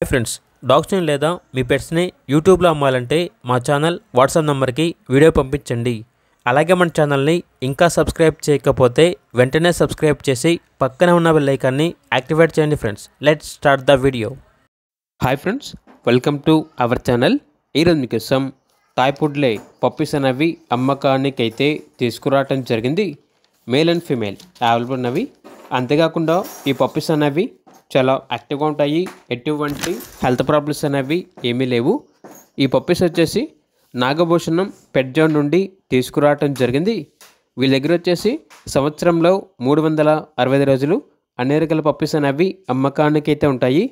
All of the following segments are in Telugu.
ఫ్రెండ్స్, డాగ్స్ని లేదా మీ పెట్స్ని యూట్యూబ్లో అమ్మాలంటే మా ఛానల్ వాట్సాప్ నెంబర్కి వీడియో పంపించండి. అలాగే మన ఛానల్ని ఇంకా సబ్స్క్రైబ్ చేయకపోతే వెంటనే సబ్స్క్రైబ్ చేసి పక్కన ఉన్న బెల్ ఐకాన్ని యాక్టివేట్ చేయండి. Friends, let's start the video. Hi friends, welcome to our channel. ఈరోజు మీకోసం టాయ్ పుడ్లే పప్పీస్ అనేవి అమ్మకానికి అయితే తీసుకురావటం జరిగింది. మేల్ అండ్ ఫీమేల్ అవైలబుల్ ఉన్నవి. అంతేకాకుండా ఈ పప్పీస్ అనేవి చాలా యాక్టివ్గా ఉంటాయి. ఎటువంటి హెల్త్ ప్రాబ్లమ్స్ అనేవి ఏమీ లేవు. ఈ పప్పీస్ వచ్చేసి నాగభూషణం పెట్ జోన్ నుండి తీసుకురావటం జరిగింది. వీళ్ళ దగ్గర వచ్చేసి సంవత్సరంలో 365 రోజులు అన్ని రకాల పప్పీస్ అనేవి అమ్మకానికి అయితే ఉంటాయి.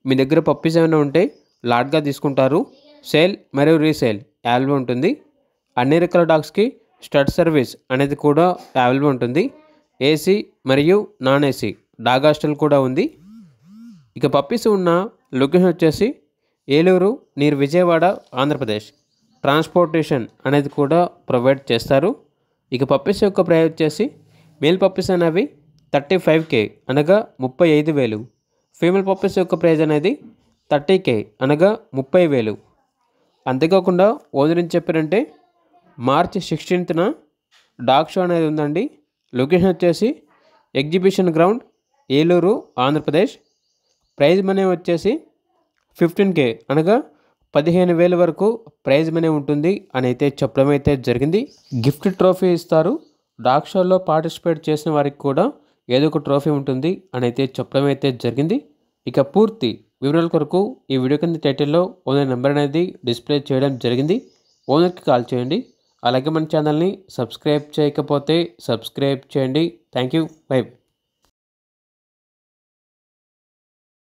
మీ దగ్గర పప్పీస్ ఏమైనా ఉంటే లాట్గా తీసుకుంటారు. సేల్ మరియు రీసేల్ అవైలబుల్ ఉంటుంది. అన్ని రకాల డాగ్స్కి స్టడ్ సర్వీస్ అనేది కూడా అవైలబుల్ ఉంటుంది. ఏసీ మరియు నాన్ ఏసీ డాగ్ హాస్టల్ కూడా ఉంది. ఇక పప్పీస్ ఉన్న లొకేషన్ వచ్చేసి ఏలూరు నియర్ విజయవాడ, ఆంధ్రప్రదేశ్. ట్రాన్స్పోర్టేషన్ అనేది కూడా ప్రొవైడ్ చేస్తారు. ఇక పప్పీస్ యొక్క ప్రైస్ వచ్చేసి మేల్ పప్పీస్ అనేవి 35K అనగా 35,000. ఫీమేల్ పప్పీస్ యొక్క ప్రైస్ అనేది 30K అనగా 30,000. అంతేకాకుండా ఓనర్ ఏం చెప్పారంటే మార్చి 16న డాగ్ షో అనేది ఉందండి. లొకేషన్ వచ్చేసి exhibition ground, Eluru, Andhra Pradesh. Prize money వచ్చేసి 15K అనగా 15,000 వరకు ప్రైజ్ మనీ ఉంటుంది అని అయితే చెప్పడం అయితే జరిగింది. గిఫ్ట్ ట్రోఫీ ఇస్తారు. డాగ్ షోలో పార్టిసిపేట్ చేసిన వారికి కూడా ఏదో ఒక ట్రోఫీ ఉంటుంది అని అయితే చెప్పడం అయితే జరిగింది. ఇక పూర్తి వివరాల కొరకు ఈ వీడియో కింద టైటిల్లో ఓనర్ నెంబర్ అనేది డిస్ప్లే చేయడం జరిగింది. ఓనర్కి కాల్ చేయండి. అలాగే మన ఛానల్ని సబ్స్క్రైబ్ చేయకపోతే సబ్స్క్రైబ్ చేయండి. Thank you. బై.